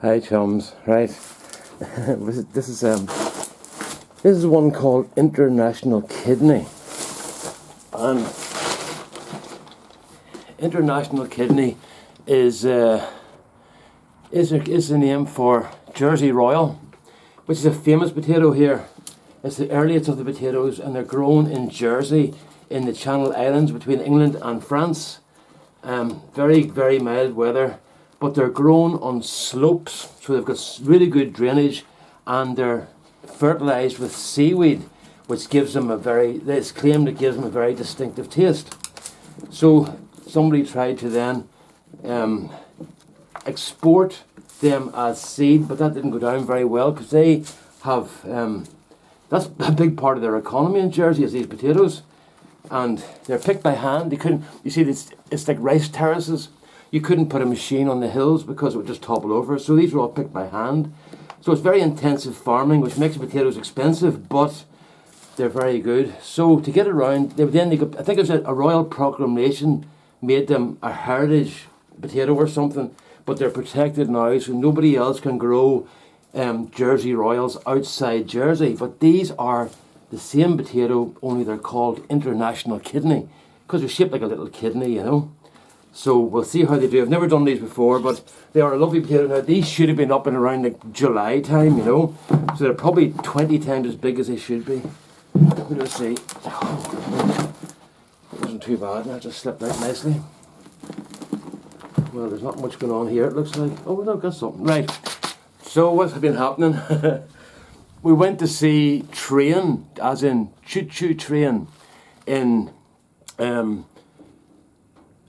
Hi chums, right. this is one called International Kidney. And International Kidney is the name for Jersey Royal, which is a famous potato here. It's the earliest of the potatoes, and they're grown in Jersey in the Channel Islands between England and France. Very, very mild weather, but they're grown on slopes, so they've got really good drainage, and they're fertilised with seaweed, which gives them it's claimed it gives them a very distinctive taste. So somebody tried to then export them as seed, but that didn't go down very well, because they have, that's a big part of their economy in Jersey, is these potatoes. And they're picked by hand. They couldn't, you see, it's like rice terraces. You couldn't put a machine on the hills because it would just topple over. So these were all picked by hand. So it's very intensive farming, which makes the potatoes expensive, but they're very good. So to get around, I think it was a royal proclamation made them a heritage potato or something, but they're protected now, so nobody else can grow Jersey Royals outside Jersey. But these are the same potato, only they're called International Kidney, because they're shaped like a little kidney, you know. So we'll see how they do. I've never done these before, but they are a lovely potato. Now, these should have been up and around like July time, you know. So they're probably 20 times as big as they should be. Let's see. Oh, it wasn't too bad. That just slipped out nicely. Well, there's not much going on here, it looks like. Oh, no, I've got something. Right. So what's been happening? We went to see Trian, as in choo-choo train, in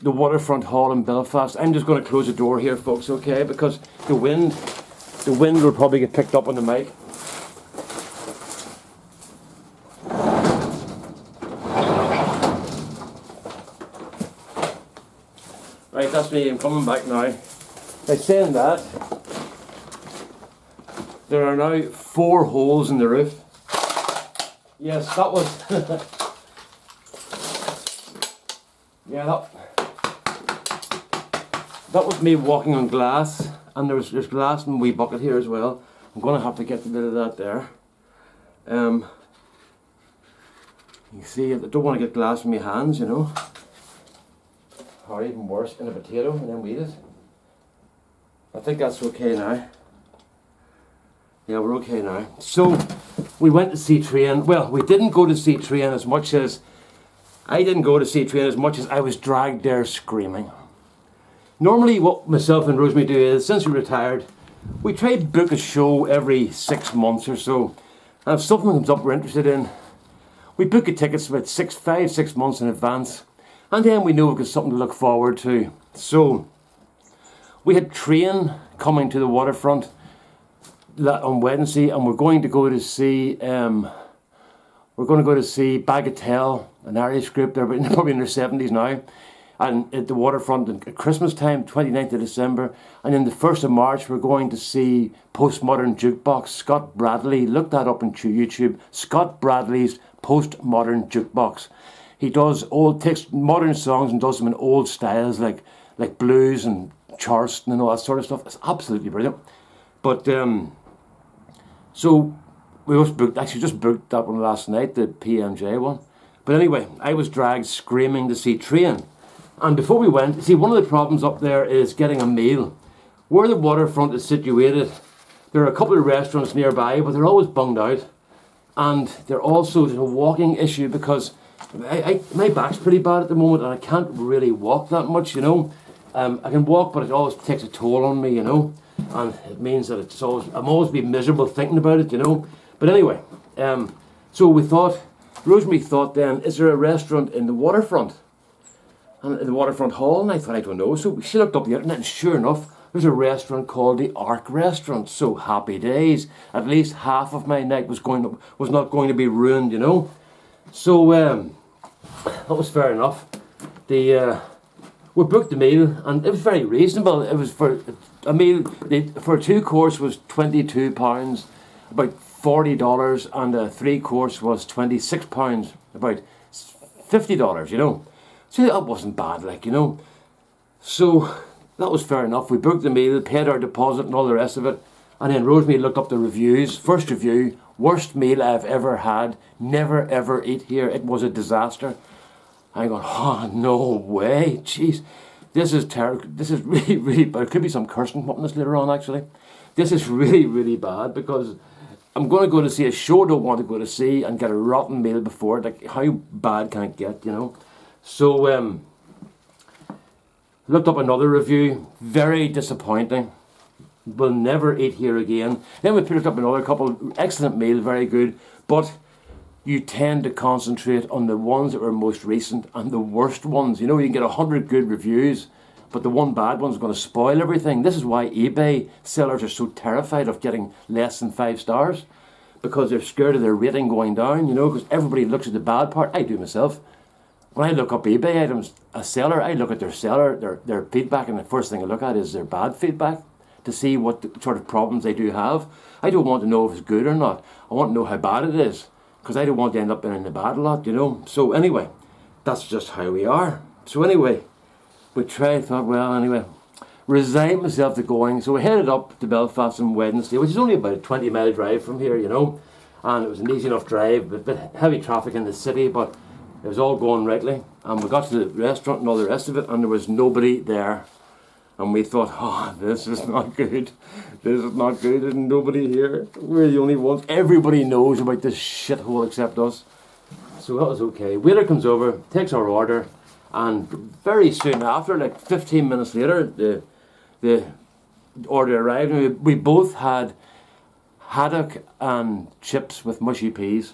the Waterfront Hall in Belfast. I'm just going to close the door here, folks, okay? Because the wind will probably get picked up on the mic. Right, that's me. I'm coming back now. By saying that, there are now 4 holes in the roof. Yes, that was... yeah, that was me walking on glass, and there's glass in the wee bucket here as well. I'm going to have to get rid of that there. You see, I don't want to get glass in my hands, you know. Or even worse, in a potato, and then we eat it. I think that's okay now. Yeah, we're okay now. So, we went to see Trian. Well, we didn't go to see Trian as much as... I didn't go to see Trian as much as I was dragged there screaming. Normally what myself and Rosemary do is, since we retired, we try to book a show every 6 months or so. And if something comes up we're interested in, we book the tickets about 5, 6 months in advance. And then we know we've got something to look forward to. So, we had Trian coming to the waterfront on Wednesday, and we're going to go to see Bagatelle, an Irish group. They're probably in their 70s now, and at the waterfront at Christmas time, 29th of December, and then the 1st of March we're going to see Postmodern Jukebox. Scott Bradley, look that up on YouTube. Scott Bradley's Postmodern Jukebox. He takes modern songs and does them in old styles like blues and Charleston and all that sort of stuff. It's absolutely brilliant. But so we just booked that one last night, the PMJ one. But anyway, I was dragged screaming to see Trian. And before we went, see, one of the problems up there is getting a meal. Where the waterfront is situated, there are a couple of restaurants nearby, but they're always bunged out. And there's a walking issue, because my back's pretty bad at the moment, and I can't really walk that much, you know. I can walk, but it always takes a toll on me, you know. And it means that I'm always be miserable thinking about it, you know. But anyway, so Rosemary thought then, is there a restaurant in the waterfront? And in the Waterfront Hall? And I thought, I don't know. So she looked up the internet, and sure enough, there's a restaurant called the Ark Restaurant. So happy days. At least half of my night was not going to be ruined, you know. So that was fair enough. We booked the meal, and it was very reasonable. It was for a meal, for a 2-course was £22, about $40, and a 3-course was £26, about $50, you know. So that wasn't bad, like, you know. So that was fair enough. We booked the meal, paid our deposit and all the rest of it. And then Rosemary looked up the reviews. First review, worst meal I've ever had. Never ever eat here. It was a disaster. I'm going, oh, no way. Jeez, this is terrible. This is really, really bad. There could be some cursing on this later on, actually. This is really, really bad because I'm going to go to see a show I don't want to go to see and get a rotten meal before it. Like, how bad can it get, you know? So, looked up another review. Very disappointing. Will never eat here again. Then we picked up another couple. Excellent meal, very good. But you tend to concentrate on the ones that were most recent and the worst ones. You know, you can get 100 good reviews, but the one bad one's going to spoil everything. This is why eBay sellers are so terrified of getting less than 5 stars, because they're scared of their rating going down, you know, because everybody looks at the bad part. I do myself. When I look up eBay items, a seller, I look at their seller, their feedback, and the first thing I look at is their bad feedback to see what sort of problems they do have. I don't want to know if it's good or not. I want to know how bad it is, because I don't want to end up in the bad a lot, you know. So anyway, that's just how we are. So anyway, we thought, well, anyway, resigned myself to going. So we headed up to Belfast on Wednesday, which is only about a 20-mile drive from here, you know. And it was an easy enough drive, a bit heavy traffic in the city, but it was all going rightly. And we got to the restaurant and all the rest of it, and there was nobody there. And we thought, oh, this is not good. This is not good. There's nobody here. We're the only ones. Everybody knows about this shithole except us. So that was okay. Waiter comes over, takes our order, and very soon after, like 15 minutes later, the order arrived. And we both had haddock and chips with mushy peas.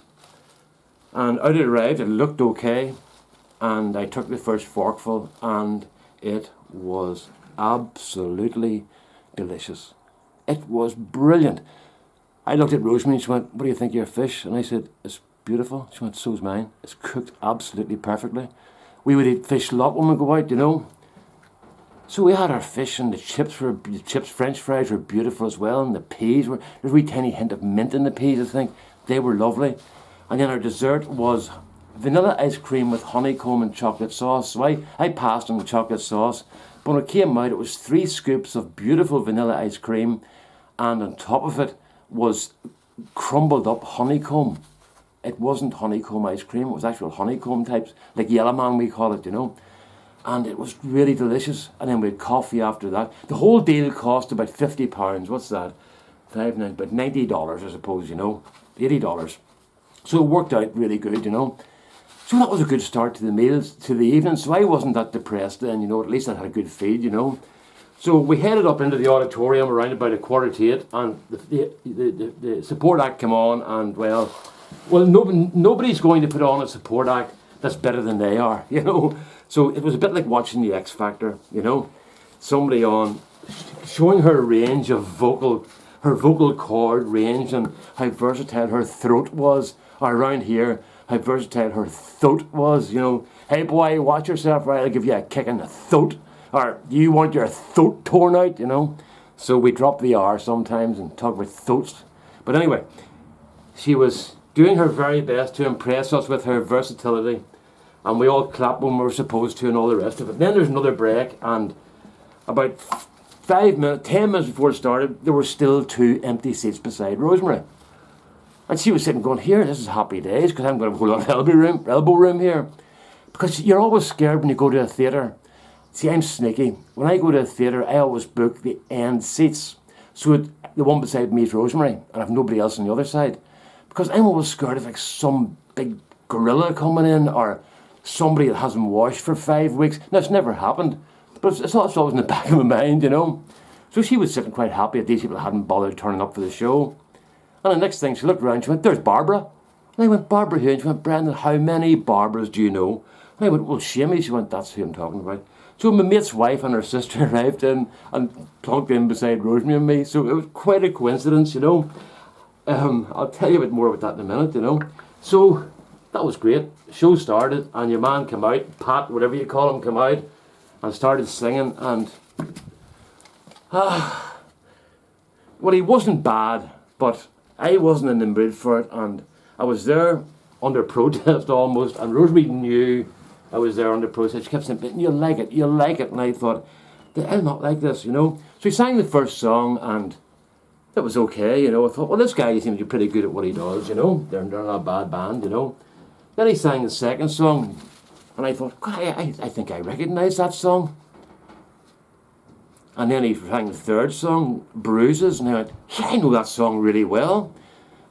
And out it arrived. It looked okay. And I took the first forkful, and it was absolutely delicious. It was brilliant. I looked at Rosemary and she went, what do you think of your fish? And I said, it's beautiful. She went, so's mine. It's cooked absolutely perfectly. We would eat fish a lot when we go out, you know. So we had our fish, and the chips, French fries were beautiful as well, and the peas were, there's a wee tiny hint of mint in the peas, I think. They were lovely. And then our dessert was vanilla ice cream with honeycomb and chocolate sauce. So I passed on the chocolate sauce. But when it came out, it was 3 scoops of beautiful vanilla ice cream, and on top of it was crumbled up honeycomb. It wasn't honeycomb ice cream, it was actual honeycomb types, like Yellowman we call it, you know. And it was really delicious. And then we had coffee after that. The whole deal cost about £50. What's that? About $90, I suppose, you know. $80. So it worked out really good, you know. So that was a good start to the meals, to the evening. So I wasn't that depressed then, you know. At least I had a good feed, you know. So we headed up into the auditorium around about 7:45, and the support act came on, and well, nobody's going to put on a support act that's better than they are, you know. So it was a bit like watching the X Factor, you know. Somebody on showing her range of her vocal cord range, and how versatile her throat was, or around here, how versatile her throat was, you know. Hey boy, watch yourself, right? I'll give you a kick in the throat. Or do you want your throat torn out, you know? So we drop the R sometimes and talk about throats. But anyway, she was doing her very best to impress us with her versatility. And we all clapped when we were supposed to and all the rest of it. Then there's another break, and about 10 minutes before it started, there were still 2 empty seats beside Rosemary. And she was sitting going, here, this is happy days, because I'm going to have a whole lot of elbow room here. Because you're always scared when you go to a theatre. See, I'm sneaky. When I go to a theatre, I always book the end seats. So the one beside me is Rosemary, and I have nobody else on the other side. Because I'm always scared of like some big gorilla coming in, or somebody that hasn't washed for 5 weeks. Now, it's never happened, but it's always in the back of my mind, you know. So she was sitting quite happy that these people hadn't bothered turning up for the show. And the next thing, she looked around, she went, there's Barbara. And I went, Barbara who? And she went, Brendan, how many Barbaras do you know? And I went, well, Shamey. She went, that's who I'm talking about. So my mate's wife and her sister arrived in and plunked in beside Rosemary and me. So it was quite a coincidence, you know. I'll tell you a bit more about that in a minute, you know. So that was great. The show started, and your man came out, Pat, whatever you call him, came out and started singing. And well, he wasn't bad, but I wasn't in the mood for it, and I was there under protest almost, and Rosemary knew I was there under protest. She kept saying, you'll like it, and I thought, I'm not like this, you know. So he sang the first song, and it was okay, you know. I thought, well, this guy seems to be pretty good at what he does, you know. They're not a bad band, you know. Then he sang the second song, and I thought, God, I think I recognise that song. And then he sang the third song, Bruises, and I went, yeah, I know that song really well.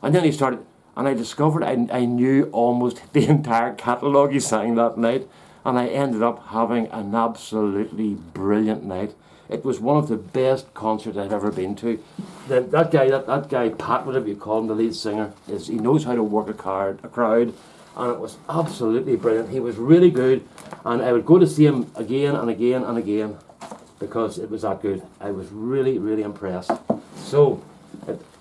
And then he started, and I discovered I knew almost the entire catalogue he sang that night, and I ended up having an absolutely brilliant night. It was one of the best concerts I've ever been to. That guy, Pat, whatever you call him, the lead singer, he knows how to work a crowd, and it was absolutely brilliant. He was really good, and I would go to see him again and again and again, because it was that good. I was really, really impressed. So,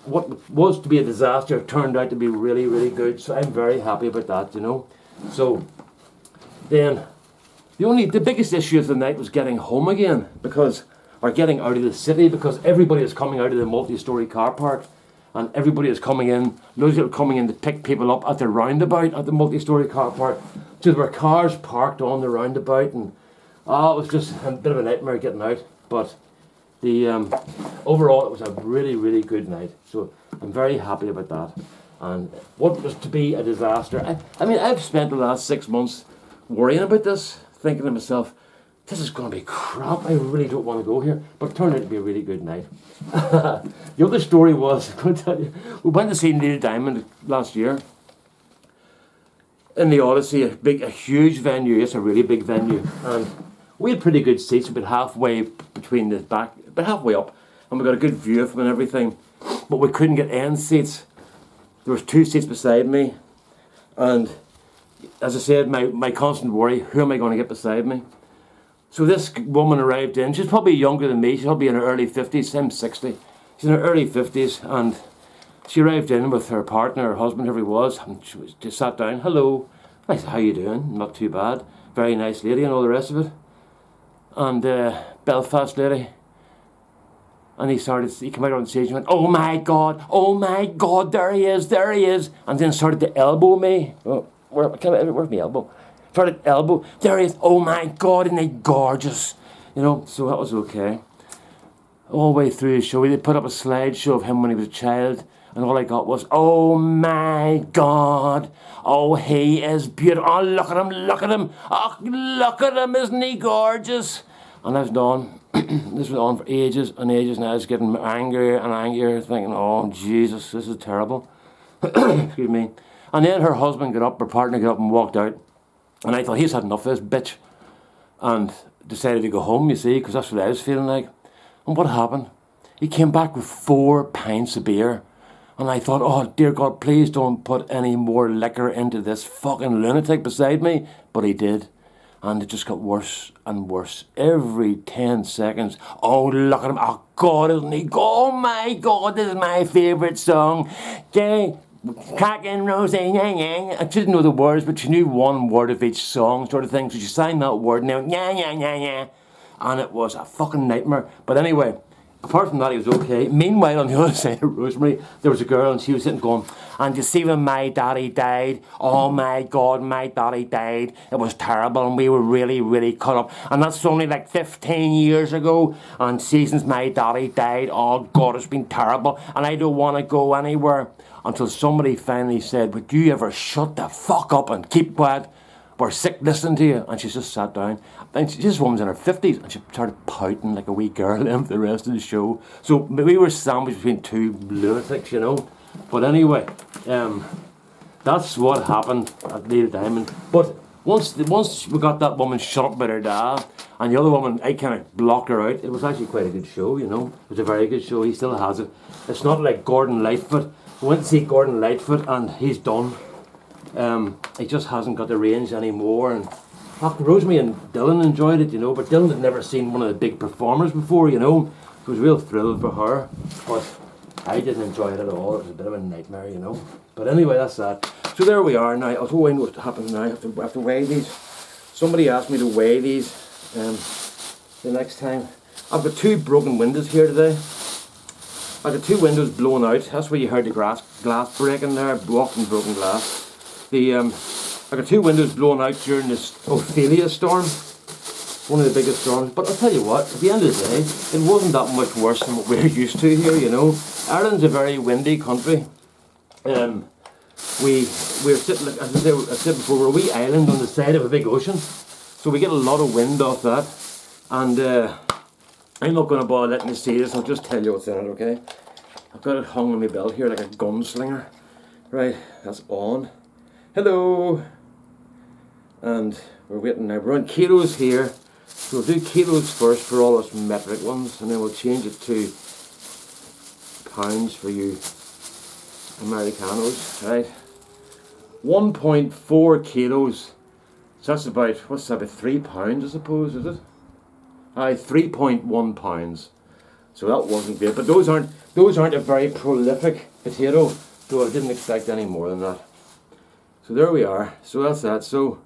what was to be a disaster turned out to be really, really good. So I'm very happy about that, you know. So, then, the biggest issue of the night was getting home again, or getting out of the city, because everybody is coming out of the multi-storey car park, and everybody is coming in, loads of people coming in to pick people up at the roundabout at the multi-storey car park. So there were cars parked on the roundabout, and it was just a bit of a nightmare getting out. But the overall, it was a really, really good night. So I'm very happy about that. And what was to be a disaster, I mean, I've spent the last 6 months worrying about this, thinking to myself, this is going to be crap, I really don't want to go here. But it turned out to be a really good night. The other story was, I'm going to tell you, we went to see Neil Diamond last year in the Odyssey, a huge venue. It's a really big venue. And we had pretty good seats, about halfway between the back, about halfway up. And we got a good view of them and everything. But we couldn't get end seats. There was 2 seats beside me. And as I said, my constant worry, who am I going to get beside me? So this woman arrived in, she's probably younger than me, she's probably in her early 50s, I'm 60. She's in her early 50s, and she arrived in with her partner, her husband, whoever he was, and she just sat down, hello. I said, how you doing? Not too bad. Very nice lady and all the rest of it. And Belfast lady. And he came out on stage and went, oh my God, there he is. And then started to elbow me. Oh, where's my elbow? Started elbow, there he is, oh my God, isn't he gorgeous? You know, so that was okay. All the way through the show, they put up a slideshow of him when he was a child, and all I got was, oh my God, oh, he is beautiful, oh, look at him, oh, look at him, isn't he gorgeous? And I was on, this was on for ages and ages, and I was getting angrier and angrier, thinking, oh, Jesus, this is terrible. Excuse me. And then her husband got up, her partner got up and walked out. And I thought, he's had enough of this bitch. And decided to go home, you see, because that's what I was feeling like. And what happened? He came back with 4 pints of beer. And I thought, oh, dear God, please don't put any more liquor into this fucking lunatic beside me. But he did. And it just got worse and worse. Every 10 seconds. Oh, look at him. Oh, God, isn't he? Oh, my God, this is my favourite song. Cock and Rosie, I didn't know the words, but she knew one word of each song, sort of thing. So she sang that word now, and it was a fucking nightmare. But anyway, apart from that, he was okay. Meanwhile, on the other side of Rosemary, there was a girl, and she was sitting going, and you see when my daddy died, oh my God, my daddy died. It was terrible, and we were really, really cut up. And that's only like 15 years ago, and since my daddy died, oh God, it's been terrible, and I don't want to go anywhere. Until somebody finally said, would you ever shut the fuck up and keep quiet? We're sick listening to you. And she just sat down. And this woman's in her 50s, and she started pouting like a wee girl then for the rest of the show. So we were sandwiched between 2 lunatics, you know. But anyway, that's what happened at Neil Diamond. But once we got that woman shut up about her dad, and the other woman, I kind of blocked her out. It was actually quite a good show, you know. It was a very good show. He still has it. It's not like Gordon Lightfoot. We went to see Gordon Lightfoot, and he's done. He just hasn't got the range anymore. And Rosemary and Dylan enjoyed it, you know, but Dylan had never seen one of the big performers before, you know. It was a real thrill for her, but I didn't enjoy it at all. It was a bit of a nightmare, you know. But anyway, that's that. So there we are now. I'll go in what happens now. I have to weigh these. Somebody asked me to weigh these the next time. I've got 2 broken windows here today. I got 2 windows blown out. That's where you heard the glass breaking there, walking broken glass. I got 2 windows blown out during this Ophelia storm. one of the biggest storms. But I'll tell you what, at the end of the day, it wasn't that much worse than what we're used to here, you know. Ireland's a very windy country. We're sitting, like, as I said before, we're a wee island on the side of a big ocean. So we get a lot of wind off that. And I'm not going to bother letting you see this, I'll just tell you what's in it, okay? I've got it hung on my belt here like a gunslinger. Right, that's on. Hello! And we're waiting now. We're on kilos here. So we'll do kilos first for all us metric ones, and then we'll change it to pounds for you Americanos, right? 1.4 kilos. So that's about, what's that, about 3 pounds I suppose, is it? Aye, 3.1 pounds. So that wasn't great, but those aren't a very prolific potato, so I didn't expect any more than that. So there we are. So that's that. So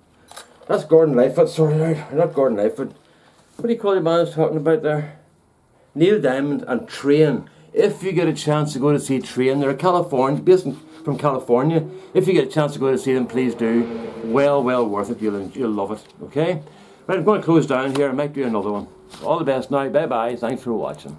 that's Gordon Lightfoot sorted out. Or not Gordon Lightfoot. What do you call the man I was talking about there? Neil Diamond and Trian. If you get a chance to go to see Trian, they're California, from California. If you get a chance to go to see them, please do. Well worth it. You'll love it. Okay? Right, I'm going to close down here. I might do another one. All the best now. Bye bye. Thanks for watching.